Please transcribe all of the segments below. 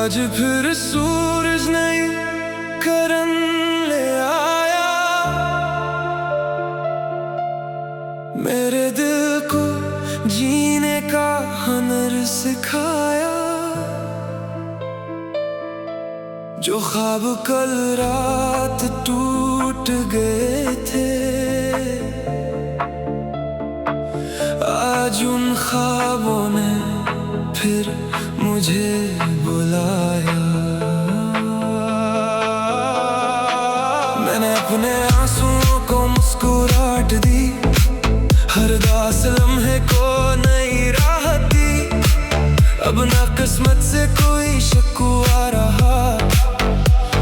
आज फिर सूरज नई करन ले आया, मेरे दिल को जीने का हुनर सिखाया। जो ख्वाब कल रात टूट गए थे, आज उन ख्वाबों ने फिर मुझे बुलाया। मैंने अपने आंसुओं को मुस्कुराहट दी, हर दास लम्हे को नई राहत दी। अब ना किस्मत से कोई शिकवा रहा,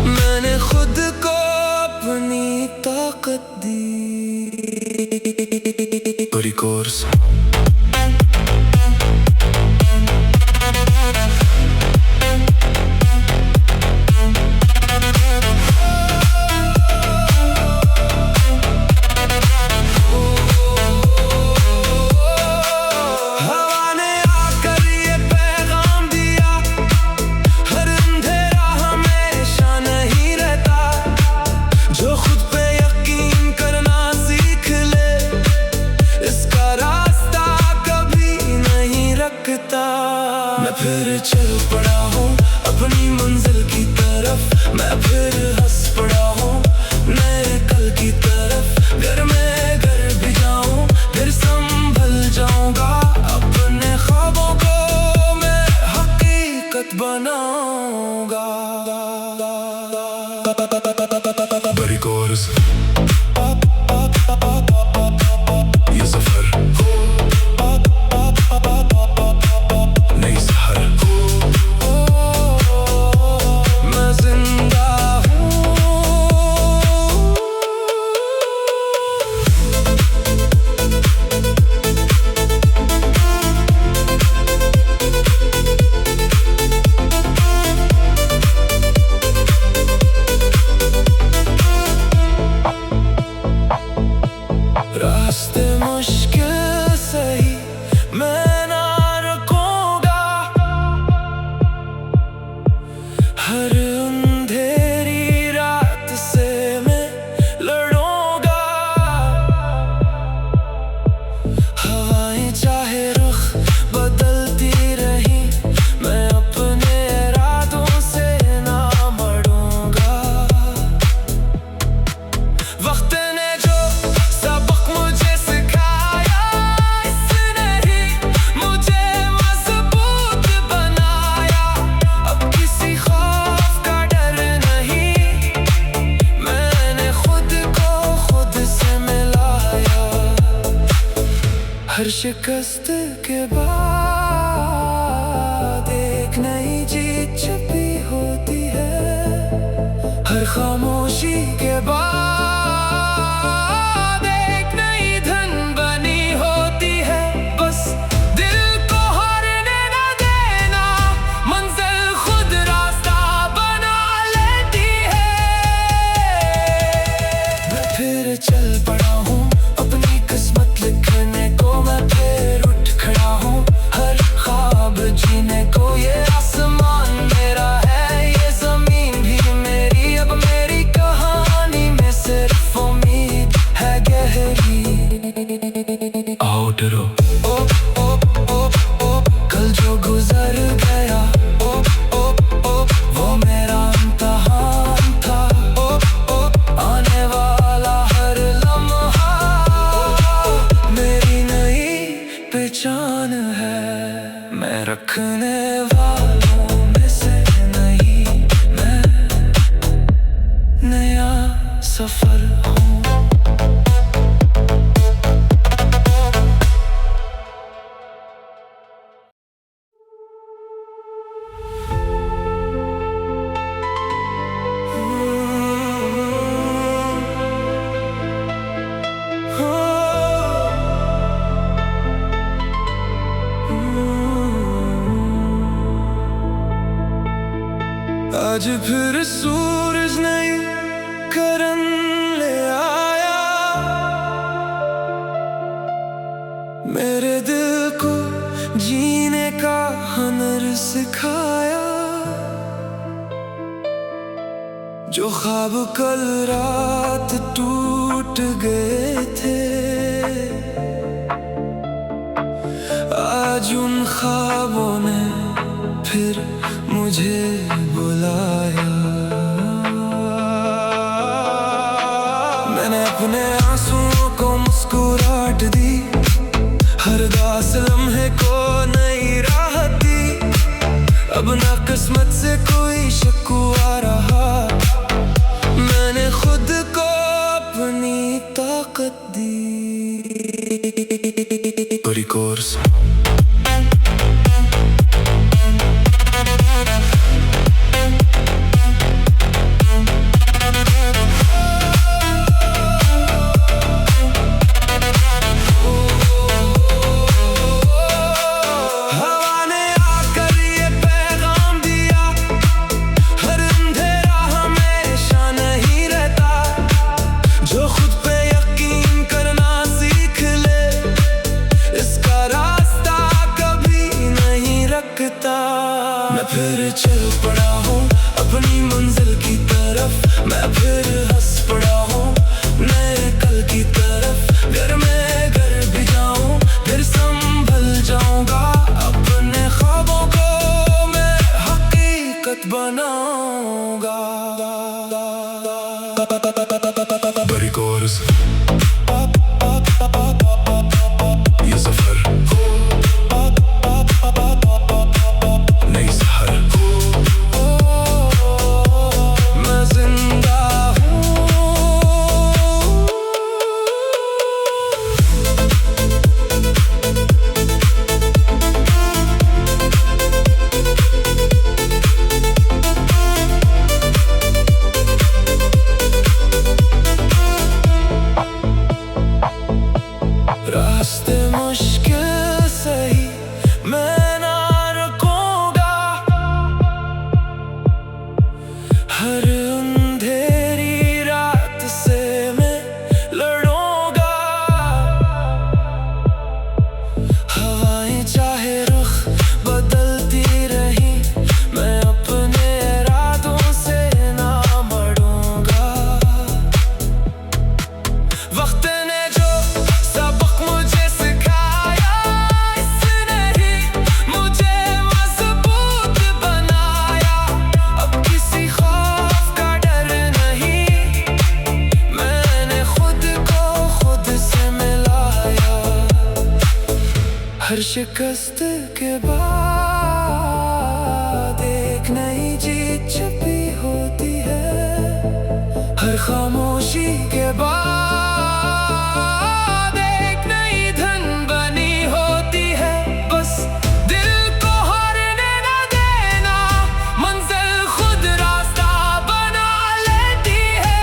मैंने खुद को अपनी ताकत दी। कोर्स मैं फिर चल पड़ा हूँ अपनी मंजिल की तरफ, मैं फिर हंस पड़ा हूँ नए कल की तरफ। घर में घर भी जाऊँ फिर संभल जाऊंगा, अपने ख्वाबों को मैं हकीकत बनाऊंगा। बड़ी कोर्स रास्ते मुश्किल सही मैं ना रुकूंगा, हर अंधेरी रात से मैं लड़ूंगा। हवाएं चाहे रुख बदलती रही, मैं अपने इरादों से ना मरूंगा। वक्त ने जो सबक मुझे सिखाया, इसने ही मुझे मजबूत बनाया। अब किसी खौफ का डर नहीं, मैंने खुद को खुद से मिलाया। हर शिकस्त के बाद एक नई जीत छुपी होती है, हर खामोशी के बाद एक नई धन बनी होती है। बस दिल को हारने न देना, मंजिल खुद रास्ता बना लेती है। मैं फिर चल पड़ा हूँ अपनी किस्मत लिखने को, मैं फिर उठ खड़ा हूँ हर ख्वाब जीने को। ये आसमान मेरा है, ये जमीन भी मेरी, अब मेरी कहानी में सिर्फ उम्मीद है गहरी। आओ डरो ओ ओ ओ ओ, कल जो गुजर गया ओ ओ ओ, वो मेरा इम्तिहान था। ओ ओ, आने वाला हर लम्हा मेरी नई पहचान है। मैं रखने वालों में से नहीं, मैं नया सफर हूँ। आज फिर सूरज नई करन ले आया, मेरे दिल को जीने का हुनर सिखाया। जो ख्वाब कल रात टूट गए थे, आज उन ख्वाबों ने फिर मुझे बुलाया। मैंने अपने आंसुओं को मुस्कुराहट दी, हर उदास लम्हे को नई राहत दी। अब ना किस्मत से कोई शिकवा रहा, मैंने खुद को अपनी ताकत दी। कोर्स मैं फिर चल पड़ा हूँ अपनी मंजिल की तरफ, मैं फिर हंस पड़ा हूँ नए कल की तरफ। घर में घर भी जाऊँ फिर संभल जाऊंगा, अपने ख्वाबों को मैं हकीकत बनाऊंगा। बड़ी कोर्स ये सफर रास्ते मुश्किल सही मैं ना रुकूंगा, हर अंधेरी रात से मैं लड़ूंगा। हवाएं चाहे रुख बदलती रही, मैं अपने इरादों से ना मरूंगा। वक्त ने जो सबक मुझे सिखाया, इसने ही मुझे मजबूत बनाया। अब किसी खौफ का डर नहीं, मैंने खुद को खुद से मिलाया। हर शिकस्त के बाद एक नई जीत छिपी होती है, हर खामोशी के बाद एक नई धन बनी होती है। बस दिल को हारने न देना, मंजिल खुद रास्ता बना लेती है।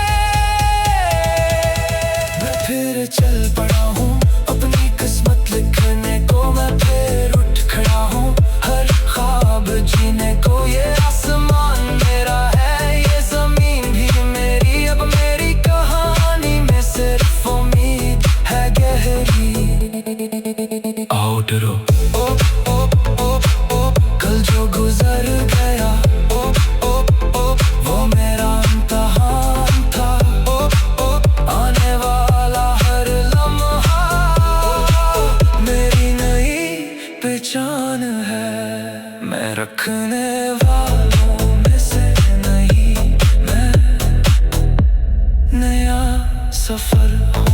मैं फिर चल पड़ा हूँ अपनी किस्मत लिखने को, मैं फिर उठ खड़ा हूँ हर ख्वाब जीने को। ये आसमान मेरा है, ये जमीन भी मेरी, अब मेरी कहानी में सिर्फ उम्मीद है गहरी। आओ डरो ओ ओ ओ ओ, कल जो गुजर गया ओ ओ ओ, वो मेरा इम्तिहान था। ओ ओ, आने वाला हर लम्हा मेरी नई पहचान है। मैं रखने वालों में से नहीं, मैं नया सफर हूँ।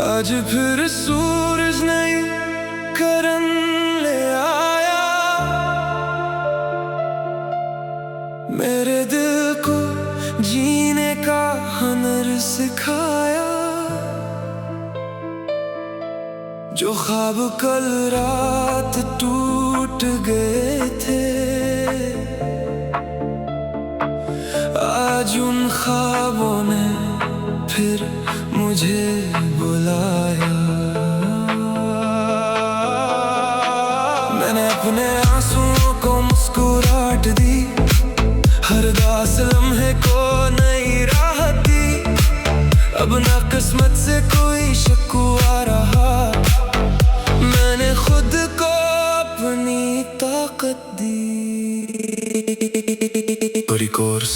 आज फिर सूरज नई करन ले आया, मेरे दिल को जीने का हुनर सिखाया। जो ख्वाब कल रात टूट गए थे, आज उन ख्वाबों ने फिर मुझे बुलाया। उदास लम्हे को नई राहत दी। अब ना किस्मत से कोई शिकवा रहा, मैंने खुद को अपनी ताकत दी। कोर्स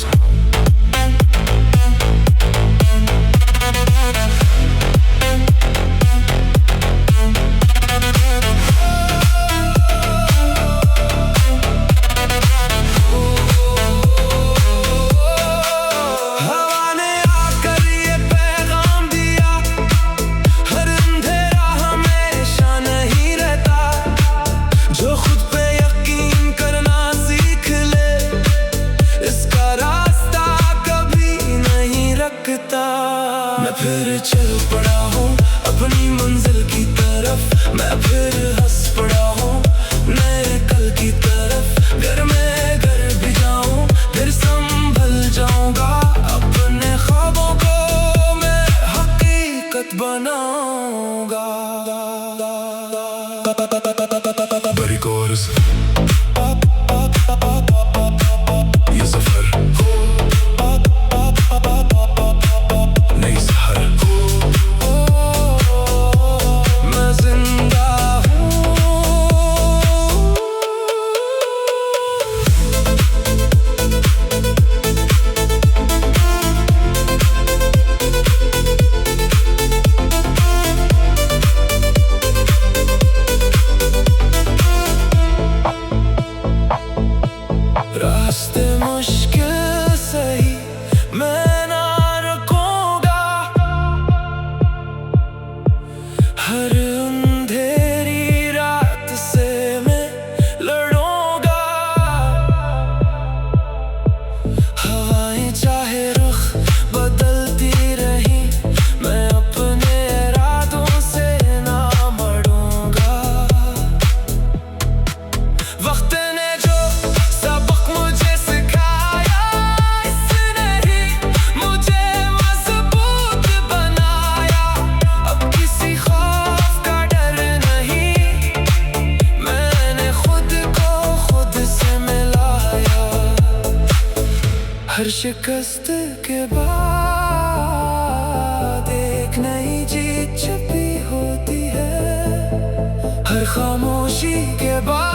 मैं फिर चल पड़ा हूँ अपनी मंजिल की तरफ, मैं फिर हंस पड़ा हूँ नए कल की तरफ। घर में घर भी जाऊँ फिर संभल जाऊंगा, अपने ख्वाबों को मैं हकीकत बनाऊंगा। बड़ी कोर्स ये सफर रास्ते मुश्किल सही मैं ना रुकूंगा, हर अंधेरी रात से मैं लड़ूंगा। हवाएं चाहे रुख बदलती रही, मैं अपने इरादों से ना मरूंगा। वक्त ने जो मुझे सिखाया, इसने ही मुझे मजबूत बनाया। अब किसी खौफ का डर नहीं, मैंने खुद को खुद से मिलाया। हर शिकस्त के बाद एक नई जीत छिपी होती है, हर खामोशी के बाद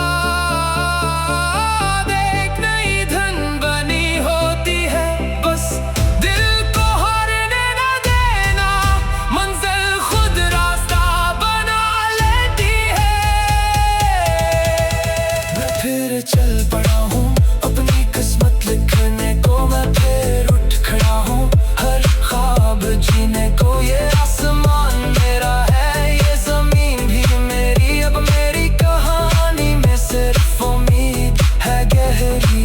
चल पड़ा हूँ अपनी किस्मत लिखने को, मैं फिर उठ खड़ा हूँ हर ख्वाब जीने को। ये आसमान मेरा है, ये जमीन भी मेरी, अब मेरी कहानी में सिर्फ उम्मीद है गहरी।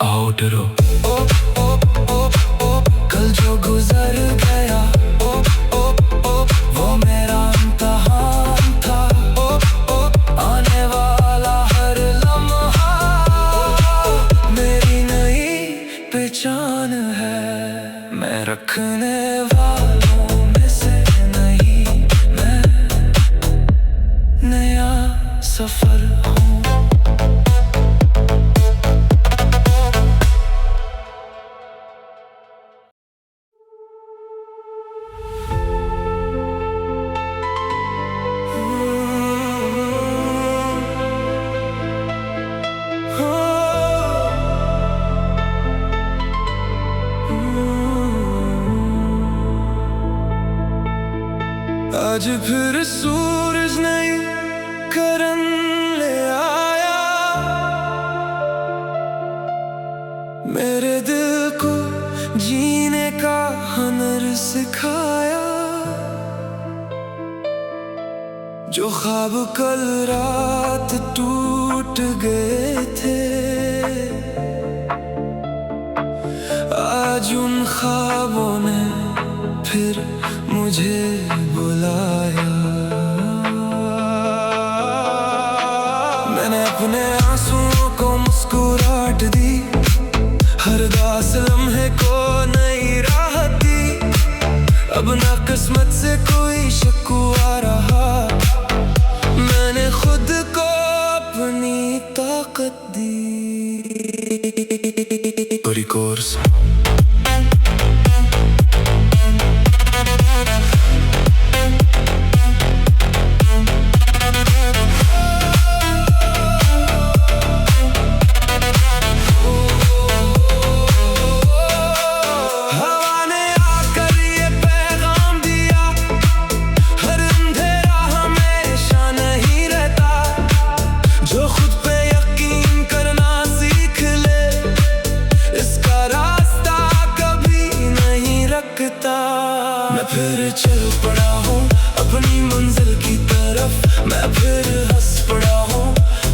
आओ डरो ओ ओ ओ ओ, कल जो गुजर गया ओ ओ ओ, वो मेरा इम्तिहान था। ओ ओ, आने वाला पहचान है, मैं रखने वालों में से नहीं, मैं नया सफर हूँ। आज फिर सूरज नई करन ले आया, मेरे दिल को जीने का हुनर सिखाया। जो ख्वाब कल रात टूट गए थे, आज उन ख्वाबों ने फिर मुझे बुलाया। मैंने अपने आंसुओं को मुस्कुराहट दी, हर दास लम्हे को नई राहत दी। अब ना किस्मत से कोई शिकवा रहा, मैंने खुद को अपनी ताकत दी। कोर्स मैं फिर चल पड़ा हूँ अपनी मंजिल की तरफ। मैं फिर हंस पड़ा हूँ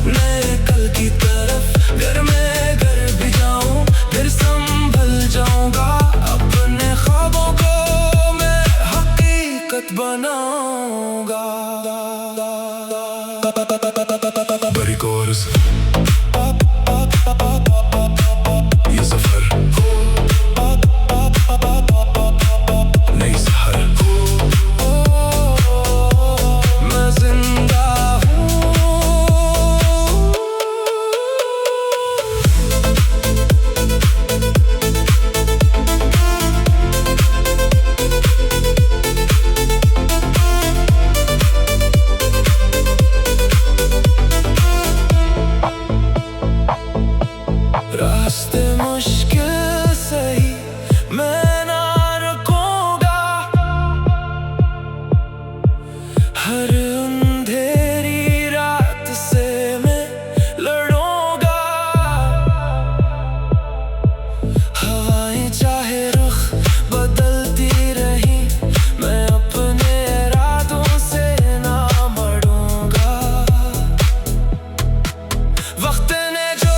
नए कल की तरफ। घर में घर भी जाऊँ फिर संभल जाऊंगा। अपने ख्वाबों को मैं हकीकत बनाऊंगा। बड़ी कोर्स ये सफर रास्ते मुश्किल सही मैं ना रुकूंगा। हर अंधेरी रात से मैं लड़ूंगा। हवाएं चाहे रुख बदलती रही मैं अपने इरादों से ना मरूंगा। वक्त ने जो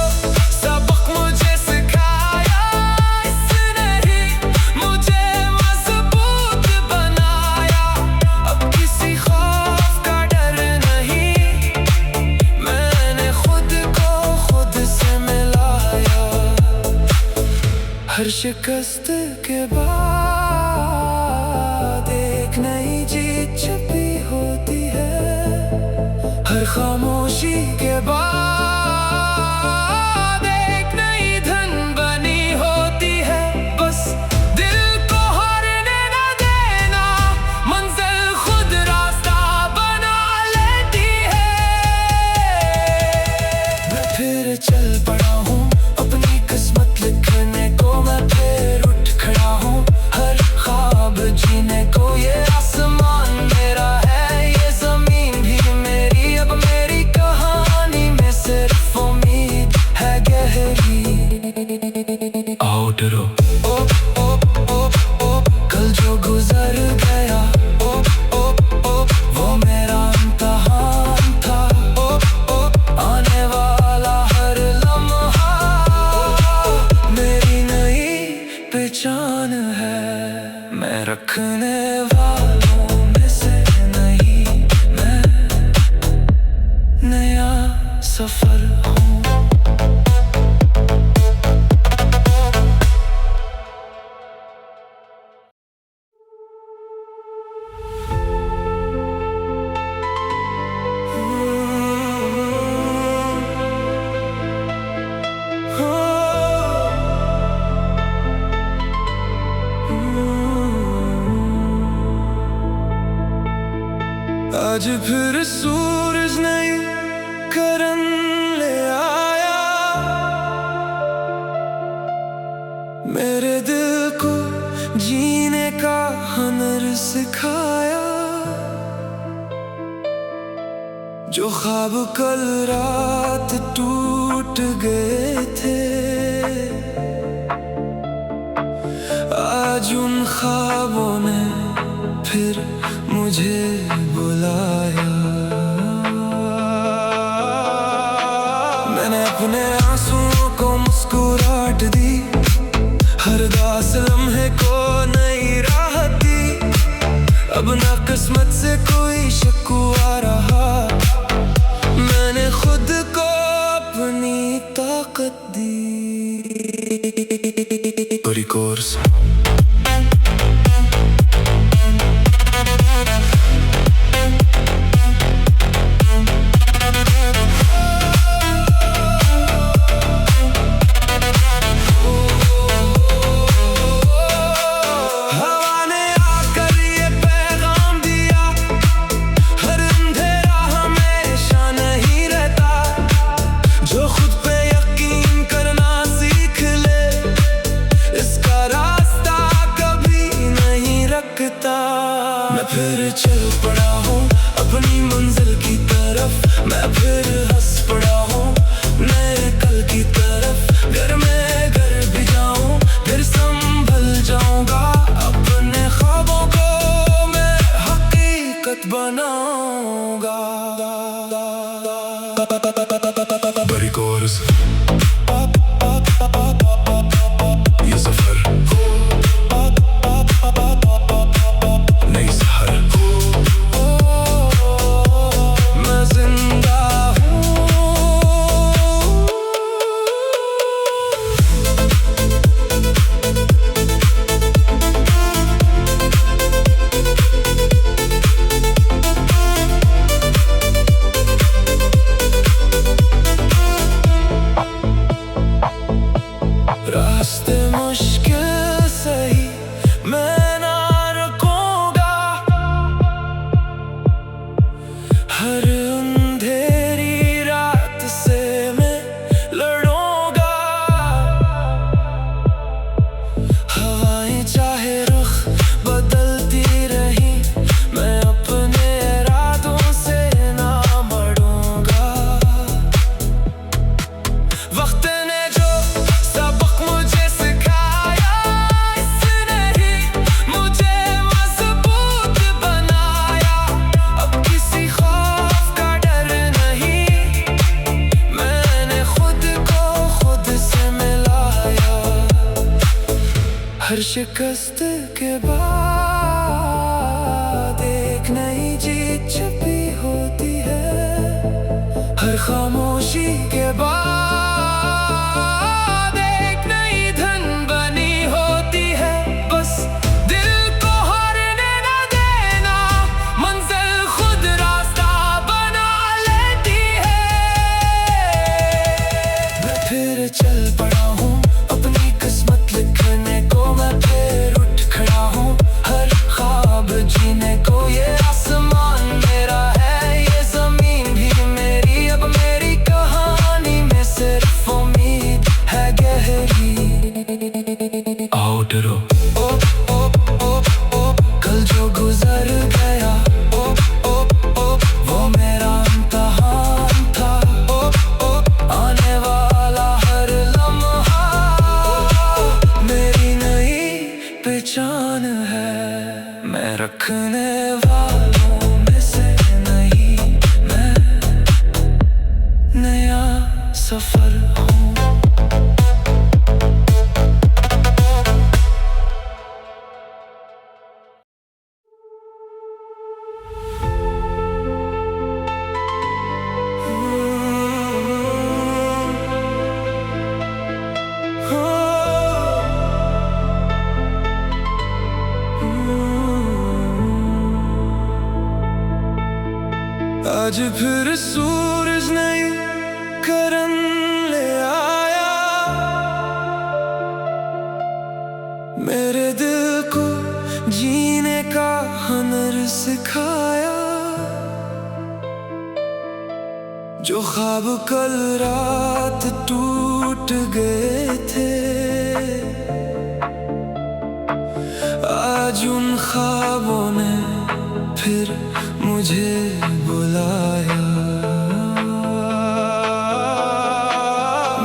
हर शिकस्त के बाद एक नई जीत छुपी होती है। हर खामोशी के बाद एक नई धन बनी होती है। बस दिल को हारने न देना मंजिल खुद रास्ता बना लेती है। मैं फिर चल पड़ा हूँ अपनी किस्मत लिखने को। मैं फिर उठ खड़ा हूँ हर ख्वाब जीने को। ये आसमान मेरा है ये जमीन भी मेरी। अब मेरी कहानी में सिर्फ उम्मीद है गहरी। आओ डरो ओ ओ ओ ओ कल जो गुजर गया ओ ओ ओ वो मेरा इम्तिहान था। ओ ओ आने वाला हर लम्हा मेरी नई पहचान है। मैं रखने वालों में से नहीं मैं नया सफर हूँ। आज फिर सूरज नई करन ले आया। मेरे दिल को जीने का हुनर सिखाया। जो ख्वाब कल रात टूट गए थे आज उन ख्वाबों ने फिर मुझे बुलाया। मैंने अपने आंसुओं को मुस्कुराहट दी। हर दास लम्हे को नई राहत दी। अब ना किस्मत से कोई शिकवा रहा। मैंने खुद को अपनी ताकत दी। बड़ी कोर्स चल पड़ा हूँ अपनी मंजिल की तरफ। मैं फिर हंस पड़ा हूँ नए कल की तरफ। घर में घर भी जाऊँ फिर संभल जाऊंगा। अपने ख्वाबों को मैं हकीकत बनाऊंगा। बड़ी कोर्स ये सफर नई सहर मैं जिंदा रास्ते मुश्किल सही मैं ना रुकूंगा। हर अंधेरी रात से मैं लड़ूंगा। हवाएं चाहे रुख बदलती रही मैं अपने इरादों से ना मरूंगा। वक्त ने जो सबक मुझे सिखाया इसने ही मुझे मजबूत बनाया। अब किसी खौफ का डर नहीं मैंने खुद को खुद से मिलाया। हर शिकस्त के बाद एक नई जीत छिपी होती है। हर खामोशी के बाद एक नई धन बनी होती है। बस दिल को हारने न देना मंजिल खुद रास्ता बना लेती है। मैं फिर चल पड़ा हूँ अपनी किस्मत लिखने को। मैं फिर उठ खड़ा हूँ हर ख्वाब जीने को। ये आसमान मेरा है ये जमीन भी मेरी। अब मेरी कहानी में सिर्फ उम्मीद है गहरी। आओ डरो ओ ओ ओ ओ कल जो गुजर गया ओ ओ ओ वो मेरा इम्तिहान था। ओ ओ आने वाला हर लम्हा मेरी नई पहचान है। मैं रखने वालों में से नहीं मैं नया सफर हूँ। आज फिर सूरज नई करन ले आया। मेरे दिल को जीने का हुनर सिखाया। जो ख्वाब कल रात टूट गए थे आज उन ख्वाबों ने फिर मुझे बुलाया।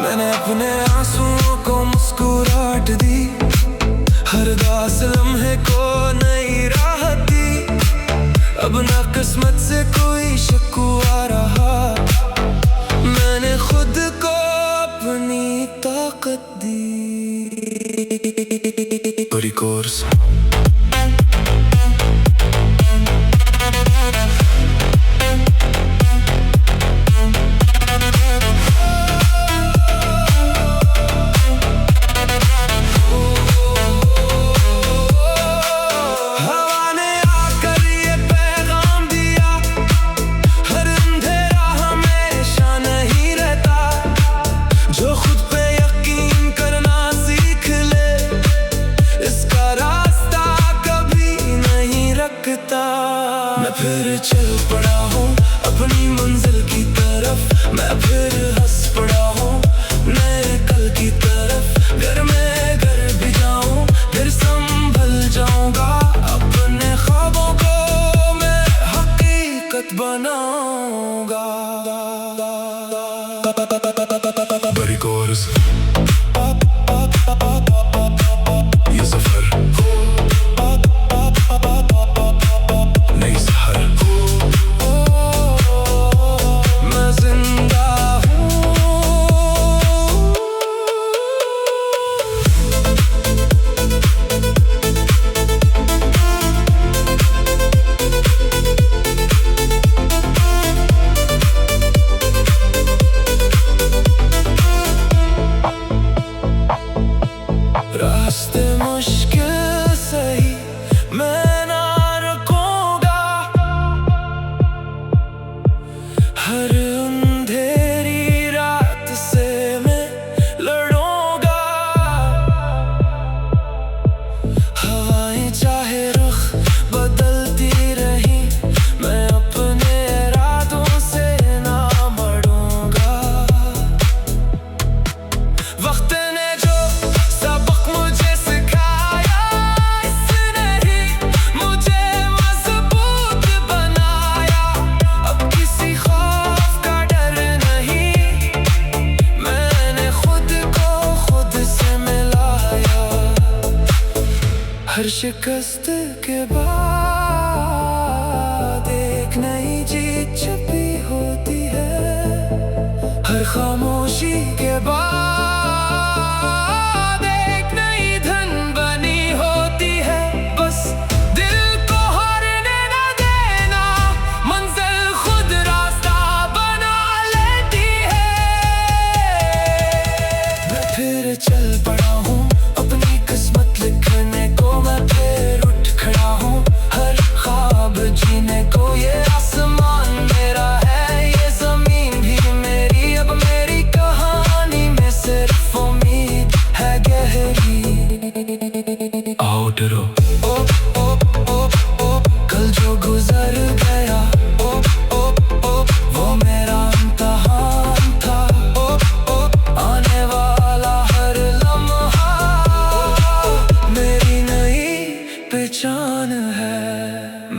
मैंने अपने आंसुओं को मुस्कुराहट दी। हर दास लम्हे को नई राहत दी। अब ना किस्मत से कोई शिकवा रहा। मैंने खुद को अपनी ताकत दी। बड़ी कोर्स रास्ता रास्ते मुश्किल सही मैं ना रुकूंगा, हर अंधेरी रात से मैं लड़ूंगा। हवाएं चाहे रुख बदलती रही, मैं अपने इरादों से ना मरूंगा। वक्त ने जो सबक मुझे सिखाया, इसने ही मुझे मजबूत बनाया। अब किसी खौफ का डर नहीं, मैंने खुद को खुद से मिलाया। हर शिकस्त के बाद एक नई जीत छिपी होती है, हर खामोशी के बाद एक नई धन बनी होती है। बस दिल को हारने न देना, मंजिल खुद रास्ता बना लेती है। मैं फिर चल पड़ा हूँ अपनी किस्मत लिखने को, मैं फिर उठ खड़ा हूँ हर ख्वाब जीने को। ये आसमान मेरा है, ये जमीन भी मेरी, अब मेरी कहानी में सिर्फ उम्मीद है गहरी। आओ डरो ओ ओ ओ ओ, कल जो गुजर गया ओ ओ ओ, वो मेरा इम्तिहान था। ओ ओ, आने वाला हर लम्हा मेरी नई पहचान है।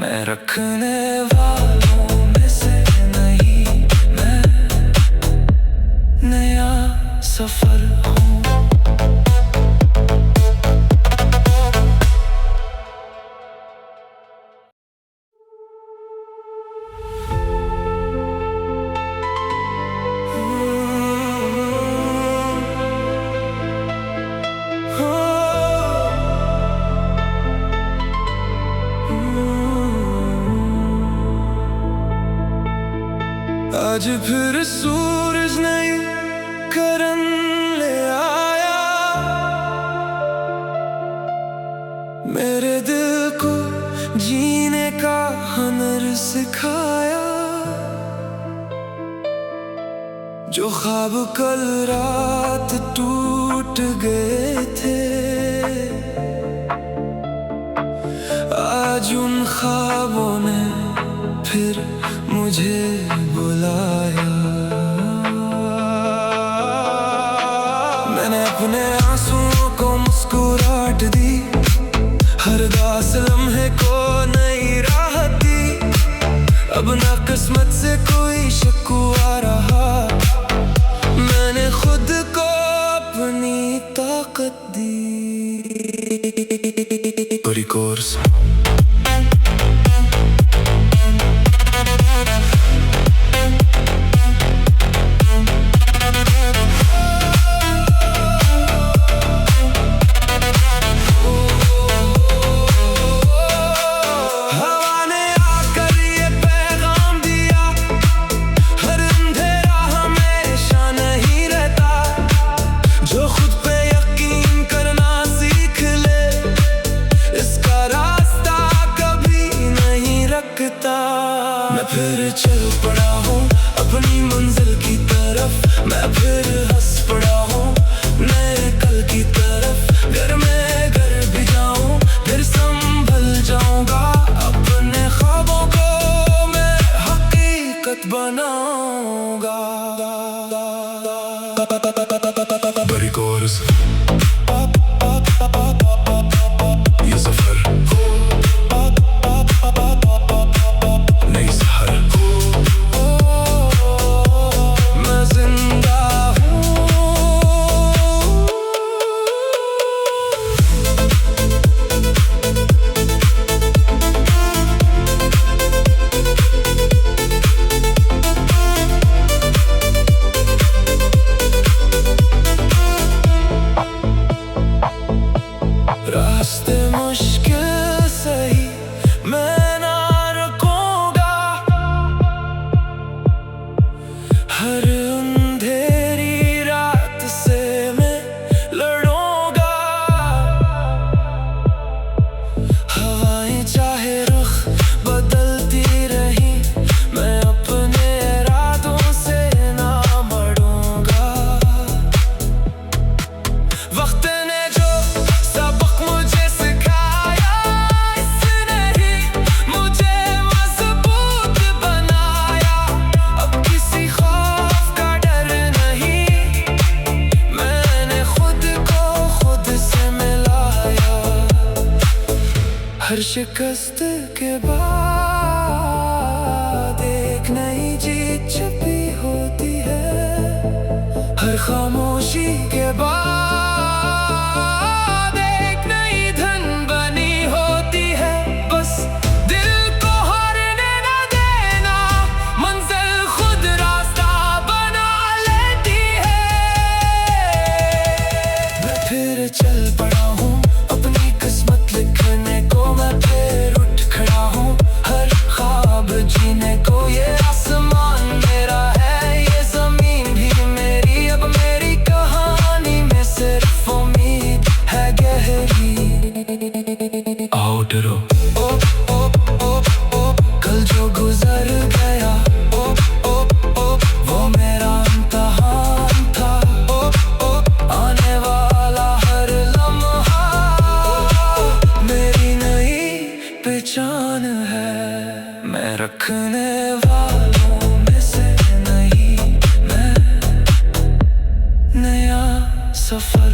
मैं रखने वालों में से नहीं, मैं नया सफर हूँ। आज फिर सूरज नई करन ले आया, मेरे दिल को जीने का हुनर सिखाया। जो ख्वाब कल रात टूट गए थे, आज उन ख्वाबों ने फिर मुझे बुलाया। मैंने अपने आंसुओं को मुस्कुराहट दी, हर उदास लम्हे को नई राहत दी। अब ना किस्मत से कोई शिकवा रहा, मैंने खुद को अपनी ताकत दी। कोर्स रास्ता हर शिकस्त के बाद एक नई जीत छिपी होती है। हर खामोशी के बाद एक नई धन बनी होती है। बस दिल को हारने न देना, मंजिल खुद रास्ता बना लेती है। मैं फिर चल पड़ा हूँ अपनी किस्मत लिखने को, मैं फिर उठ खड़ा हूँ हर ख्वाब जीने को। ये आसमान मेरा है, ये जमीन भी मेरी, अब मेरी कहानी में सिर्फ उम्मीद है गहरी। आओ डरो ओ ओ ओ ओ, कल जो गुजर गया ओ ओ ओ, वो मेरा इम्तिहान था। ओ ओ, आने वाला हर लम्हा मेरी नई पहचान है। मैं रखने वालों में से नहीं, मैं नया सफर